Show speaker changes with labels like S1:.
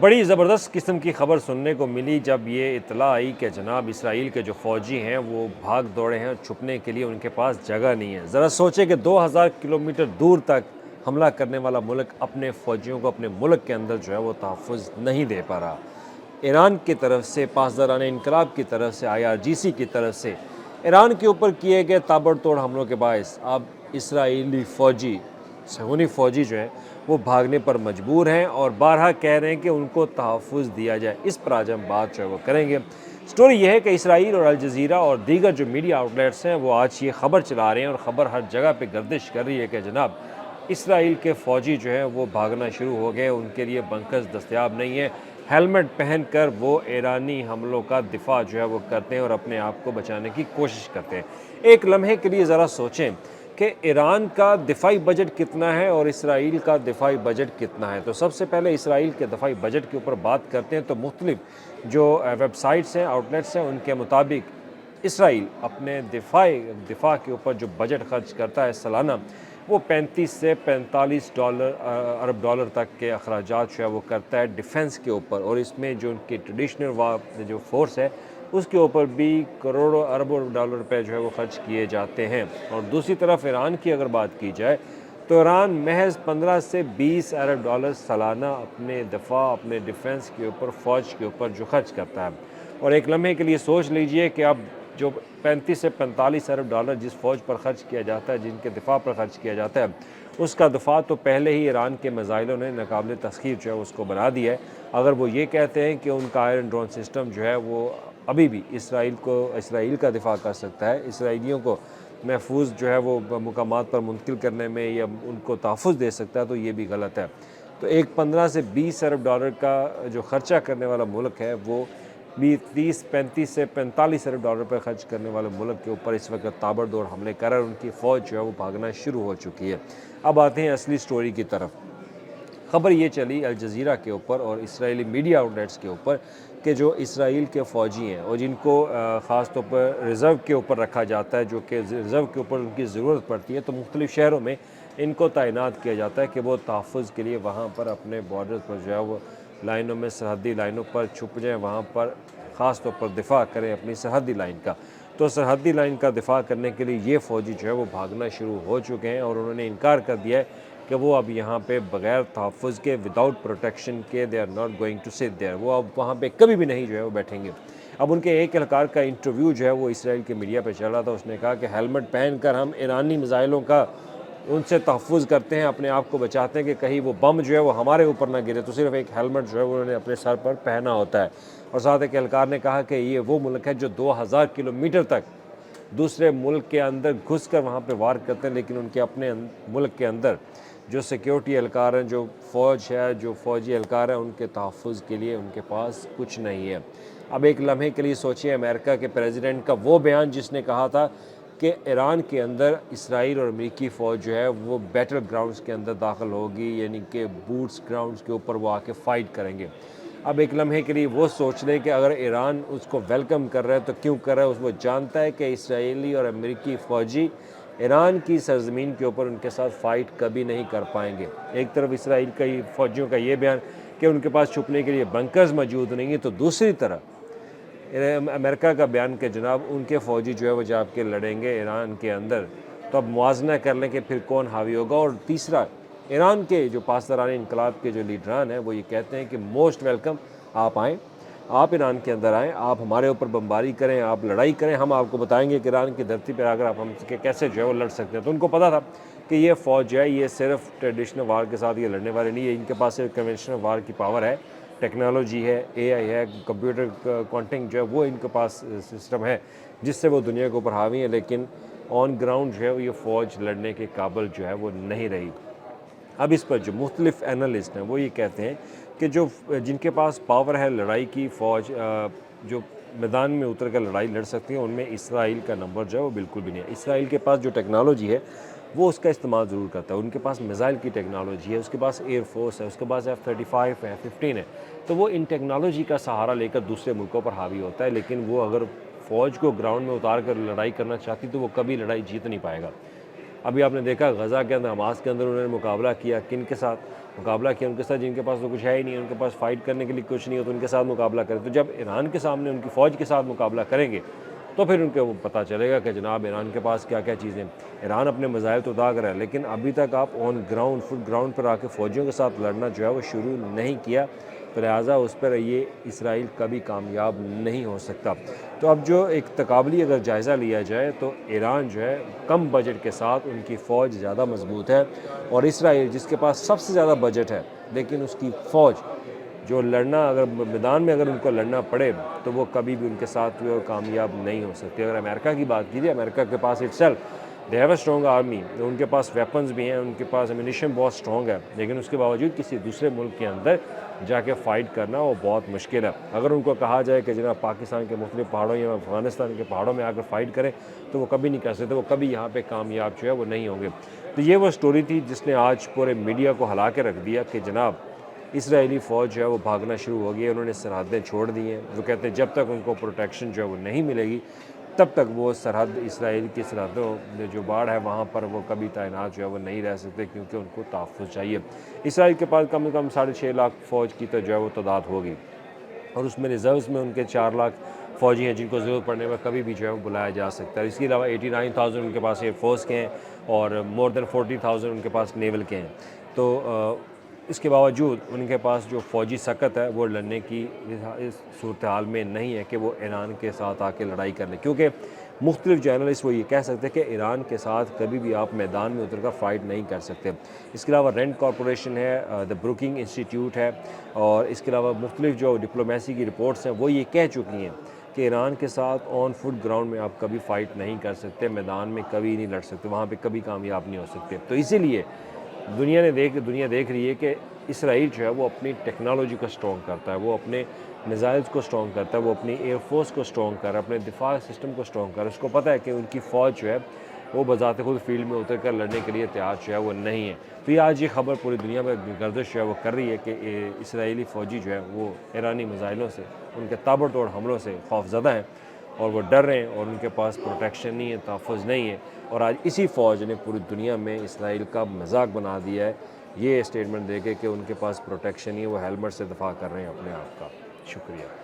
S1: بڑی زبردست قسم کی خبر سننے کو ملی جب یہ اطلاع آئی کہ جناب اسرائیل کے جو فوجی ہیں وہ بھاگ دوڑے ہیں اور چھپنے کے لیے ان کے پاس جگہ نہیں ہے۔ ذرا سوچیں کہ 2000 کلومیٹر دور تک حملہ کرنے والا ملک اپنے فوجیوں کو اپنے ملک کے اندر جو ہے وہ تحفظ نہیں دے پا رہا۔ ایران کی طرف سے، پاسداران انقلاب کی طرف سے، IRGC کی طرف سے ایران کے اوپر کیے گئے تابڑ توڑ حملوں کے باعث اب اسرائیلی فوجی، صہیونی فوجی جو ہیں وہ بھاگنے پر مجبور ہیں اور بارہا کہہ رہے ہیں کہ ان کو تحفظ دیا جائے۔ اس پر آج ہم بات جو ہے وہ کریں گے۔ سٹوری یہ ہے کہ اسرائیل اور الجزیرہ اور دیگر جو میڈیا آؤٹلیٹس ہیں وہ آج یہ خبر چلا رہے ہیں اور خبر ہر جگہ پہ گردش کر رہی ہے کہ جناب اسرائیل کے فوجی جو ہیں وہ بھاگنا شروع ہو گئے، ان کے لیے بنکرز دستیاب نہیں ہیں، ہیلمٹ پہن کر وہ ایرانی حملوں کا دفاع جو ہے وہ کرتے ہیں اور اپنے آپ کو بچانے کی کوشش کرتے ہیں۔ ایک لمحے کے لیے ذرا سوچیں کہ ایران کا دفاعی بجٹ کتنا ہے اور اسرائیل کا دفاعی بجٹ کتنا ہے۔ تو سب سے پہلے اسرائیل کے دفاعی بجٹ کے اوپر بات کرتے ہیں تو مختلف جو ویب سائٹس ہیں، آؤٹلیٹس ہیں، ان کے مطابق اسرائیل اپنے دفاع کے اوپر جو بجٹ خرچ کرتا ہے سالانہ، وہ 35 سے 45 ارب ڈالر تک کے اخراجات جو ہے وہ کرتا ہے ڈیفنس کے اوپر، اور اس میں جو ان کی ٹریڈیشنل جو فورس ہے اس کے اوپر بھی کروڑوں اربوں ڈالر پہ جو ہے وہ خرچ کیے جاتے ہیں۔ اور دوسری طرف ایران کی اگر بات کی جائے تو ایران محض 15 سے 20 ارب ڈالر سالانہ اپنے دفاع، اپنے ڈیفنس کے اوپر، فوج کے اوپر جو خرچ کرتا ہے۔ اور ایک لمحے کے لیے سوچ لیجئے کہ اب جو 35 سے 45 ارب ڈالر جس فوج پر خرچ کیا جاتا ہے، جن کے دفاع پر خرچ کیا جاتا ہے، اس کا دفاع تو پہلے ہی ایران کے میزائلوں نے ناقابل تسخیر جو ہے اس کو بنا دیا ہے۔ اگر وہ یہ کہتے ہیں کہ ان کا آئرن ڈرون سسٹم جو ہے وہ ابھی بھی اسرائیل کا دفاع کر سکتا ہے، اسرائیلیوں کو محفوظ جو ہے وہ مقامات پر منتقل کرنے میں یا ان کو تحفظ دے سکتا ہے، تو یہ بھی غلط ہے۔ تو ایک 15 سے 20 ارب ڈالر کا جو خرچہ کرنے والا ملک ہے وہ 35 سے 45 ارب ڈالر پر خرچ کرنے والے ملک کے اوپر اس وقت تابڑ دوڑ حملے کر رہے ہیں، ان کی فوج جو ہے وہ بھاگنا شروع ہو چکی ہے۔ اب آتے ہیں اصلی سٹوری کی طرف۔ خبر یہ چلی الجزیرہ کے اوپر اور اسرائیلی میڈیا آؤٹلیٹس کے اوپر کہ جو اسرائیل کے فوجی ہیں اور جن کو خاص طور پر ریزرو کے اوپر رکھا جاتا ہے، جو کہ ریزرو کے اوپر ان کی ضرورت پڑتی ہے، تو مختلف شہروں میں ان کو تعینات کیا جاتا ہے کہ وہ تحفظ کے لیے وہاں پر اپنے بارڈر پر جو ہے وہ لائنوں میں، سرحدی لائنوں پر چھپ جائیں، وہاں پر خاص طور پر دفاع کریں اپنی سرحدی لائن کا۔ تو سرحدی لائن کا دفاع کرنے کے لیے یہ فوجی جو ہے وہ بھاگنا شروع ہو چکے ہیں اور انہوں نے انکار کر دیا ہے کہ وہ اب یہاں پہ بغیر تحفظ کے، وداؤٹ پروٹیکشن کے، they are not going to sit there, وہ اب وہاں پہ کبھی بھی نہیں جو ہے وہ بیٹھیں گے۔ اب ان کے ایک اہلکار کا انٹرویو جو ہے وہ اسرائیل کے میڈیا پہ چل رہا تھا، اس نے کہا کہ ہیلمٹ پہن کر ہم ایرانی میزائلوں کا ان سے تحفظ کرتے ہیں، اپنے آپ کو بچاتے ہیں کہ کہیں وہ بم جو ہے وہ ہمارے اوپر نہ گرے، تو صرف ایک ہیلمٹ جو ہے وہ انہوں نے اپنے سر پر پہنا ہوتا ہے۔ اور ساتھ ایک اہلکار نے کہا کہ یہ وہ ملک ہے جو 2000 کلومیٹر تک دوسرے ملک کے اندر گھس کر وہاں پہ وار کرتے ہیں، لیکن ان کے اپنے ملک کے اندر جو سیکیورٹی اہلکار ہیں، جو فوج ہے، جو فوجی اہلکار ہیں، ان کے تحفظ کے لیے ان کے پاس کچھ نہیں ہے۔ اب ایک لمحے کے لیے سوچیں امریکہ کے پریزیڈنٹ کا وہ بیان جس نے کہا تھا کہ ایران کے اندر اسرائیل اور امریکی فوج جو ہے وہ بیٹل گراؤنڈز کے اندر داخل ہوگی، یعنی کہ بوٹس گراؤنڈز کے اوپر وہ آ کے فائٹ کریں گے۔ اب ایک لمحے کے لیے وہ سوچ لیں کہ اگر ایران اس کو ویلکم کر رہا ہے تو کیوں کر رہا ہے؟ وہ جانتا ہے کہ اسرائیلی اور امریکی فوجی ایران کی سرزمین کے اوپر ان کے ساتھ فائٹ کبھی نہیں کر پائیں گے۔ ایک طرف اسرائیل کا فوجیوں کا یہ بیان کہ ان کے پاس چھپنے کے لیے بنکرز موجود نہیں ہیں، تو دوسری طرف امریکہ کا بیان کہ جناب ان کے فوجی جو ہے وہ جا کے لڑیں گے ایران کے اندر۔ تو اب موازنہ کر لیں کہ پھر کون حاوی ہوگا۔ اور تیسرا، ایران کے جو پاسداران انقلاب کے جو لیڈران ہیں وہ یہ کہتے ہیں کہ موسٹ ویلکم، آپ آئیں، آپ ایران کے اندر آئیں، آپ ہمارے اوپر بمباری کریں، آپ لڑائی کریں، ہم آپ کو بتائیں گے کہ ایران کی دھرتی پر اگر آپ ہم کیسے جو ہے وہ لڑ سکتے ہیں۔ تو ان کو پتا تھا کہ یہ فوج جو ہے یہ صرف ٹریڈیشنل وار کے ساتھ یہ لڑنے والے نہیں ہے، ان کے پاس صرف کنونشنل وار کی پاور ہے، ٹیکنالوجی ہے، AI ہے، کمپیوٹر کوانٹنگ جو ہے وہ ان کے پاس سسٹم ہے جس سے وہ دنیا کے اوپر حاوی ہیں، لیکن آن گراؤنڈ جو ہے یہ فوج لڑنے کے قابل جو ہے وہ نہیں رہی۔ اب اس پر جو مختلف اینالسٹ ہیں وہ یہ کہتے ہیں کہ جن کے پاس پاور ہے لڑائی کی، فوج جو میدان میں اتر کر لڑائی لڑ سکتی ہیں، ان میں اسرائیل کا نمبر جو ہے وہ بالکل بھی نہیں ہے۔ اسرائیل کے پاس جو ٹیکنالوجی ہے وہ اس کا استعمال ضرور کرتا ہے، ان کے پاس میزائل کی ٹیکنالوجی ہے، اس کے پاس ایئر فورس ہے، اس کے پاس F-35 ہے، F-15 ہے، تو وہ ان ٹیکنالوجی کا سہارا لے کر دوسرے ملکوں پر حاوی ہوتا ہے، لیکن وہ اگر فوج کو گراؤنڈ میں اتار کر لڑائی کرنا چاہتی تو وہ کبھی لڑائی جیت نہیں پائے گا۔ ابھی آپ نے دیکھا غزہ کے اندر، حماس کے اندر انہوں نے مقابلہ کیا کن کے ساتھ؟ مقابلہ کیا ان کے ساتھ جن کے پاس تو کچھ ہے ہی نہیں، ان کے پاس فائٹ کرنے کے لیے کچھ نہیں ہو تو ان کے ساتھ مقابلہ کریں۔ تو جب ایران کے سامنے ان کی فوج کے ساتھ مقابلہ کریں گے تو پھر ان کو وہ پتہ چلے گا کہ جناب ایران کے پاس کیا کیا چیزیں ہیں۔ ایران اپنے مزائل تو داغ رہا ہے، لیکن ابھی تک آپ آن گراؤنڈ فٹ گراؤنڈ پر آ کے فوجیوں کے ساتھ لڑنا جو ہے وہ شروع نہیں کیا، تو لہٰذا اس پر یہ اسرائیل کبھی کامیاب نہیں ہو سکتا۔ تو اب جو ایک تقابلی اگر جائزہ لیا جائے تو ایران جو ہے کم بجٹ کے ساتھ ان کی فوج زیادہ مضبوط ہے، اور اسرائیل جس کے پاس سب سے زیادہ بجٹ ہے لیکن اس کی فوج جو لڑنا اگر میدان میں اگر ان کو لڑنا پڑے تو وہ کبھی بھی ان کے ساتھ کامیاب نہیں ہو سکتی۔ اگر امریکہ کی بات کیجیے، امریکہ کے پاس itself they have a strong army, ان کے پاس ویپنز بھی ہیں، ان کے پاس ایمونیشن بہت اسٹرانگ ہے، لیکن اس کے باوجود کسی دوسرے ملک کے اندر جا کے فائٹ کرنا وہ بہت مشکل ہے۔ اگر ان کو کہا جائے کہ جناب پاکستان کے مختلف پہاڑوں یا افغانستان کے پہاڑوں میں آ کر فائٹ کریں تو وہ کبھی نہیں کر سکتے، وہ کبھی یہاں پہ کامیاب جو ہے وہ نہیں ہوں گے۔ تو یہ وہ سٹوری تھی جس نے آج پورے میڈیا کو ہلا کے رکھ دیا کہ جناب اسرائیلی فوج جو ہے وہ بھاگنا شروع ہو گئی ہے، انہوں نے سرحدیں چھوڑ دی ہیں۔ وہ کہتے ہیں جب تک ان کو پروٹیکشن جو ہے وہ نہیں ملے گی تب تک وہ سرحد اسرائیل کی سرحدوں میں جو باڑ ہے وہاں پر وہ کبھی تعینات جو ہے وہ نہیں رہ سکتے، کیونکہ ان کو تحفظ چاہیے۔ اسرائیل کے پاس کم از کم 6.5 لاکھ فوج کی تو جو ہے وہ تعداد ہوگی، اور اس میں ریزروز میں ان کے 4 لاکھ فوجی ہیں جن کو ضرورت پڑنے میں کبھی بھی جو ہے وہ بلایا جا سکتا ہے۔ اس کے علاوہ 89,000 ان کے پاس ایئر فورس کے ہیں اور مور دین 40,000 ان کے پاس نیول کے ہیں۔ تو اس کے باوجود ان کے پاس جو فوجی سکت ہے وہ لڑنے کی اس صورتحال میں نہیں ہے کہ وہ ایران کے ساتھ آ کے لڑائی کر لیں، کیونکہ مختلف جرنلسٹ وہ یہ کہہ سکتے ہیں کہ ایران کے ساتھ کبھی بھی آپ میدان میں اتر کر فائٹ نہیں کر سکتے۔ اس کے علاوہ رینڈ کارپوریشن ہے، دا بروکنگ انسٹیٹیوٹ ہے، اور اس کے علاوہ مختلف جو ڈپلومیسی کی رپورٹس ہیں وہ یہ کہہ چکی ہیں کہ ایران کے ساتھ آن فٹ گراؤنڈ میں آپ کبھی فائٹ نہیں کر سکتے، میدان میں کبھی نہیں لڑ سکتے، وہاں پہ کبھی کامیاب نہیں ہو سکتے۔ تو اسی لیے دنیا دیکھ رہی ہے کہ اسرائیل جو ہے وہ اپنی ٹیکنالوجی کو اسٹرانگ کرتا ہے، وہ اپنے میزائلز کو اسٹرانگ کرتا ہے، وہ اپنی ایئر فورس کو اسٹرانگ کر رہا ہے، اپنے دفاع سسٹم کو اسٹرانگ کر رہا ہے۔ اس کو پتہ ہے کہ ان کی فوج جو ہے وہ بذات خود فیلڈ میں اتر کر لڑنے کے لیے تیار جو ہے وہ نہیں ہے۔ تو یہ آج یہ خبر پوری دنیا میں گردش جو ہے وہ کر رہی ہے کہ اسرائیلی فوجی جو ہے وہ ایرانی میزائلوں سے، ان کے تابڑ توڑ حملوں سے خوف زدہ ہیں، اور وہ ڈر رہے ہیں، اور ان کے پاس پروٹیکشن نہیں ہے، تحفظ نہیں ہے، اور آج اسی فوج نے پوری دنیا میں اسرائیل کا مذاق بنا دیا ہے یہ اسٹیٹمنٹ دے کے کہ ان کے پاس پروٹیکشن نہیں ہے، وہ ہیلمٹ سے دفاع کر رہے ہیں اپنے آپ کا۔ شکریہ۔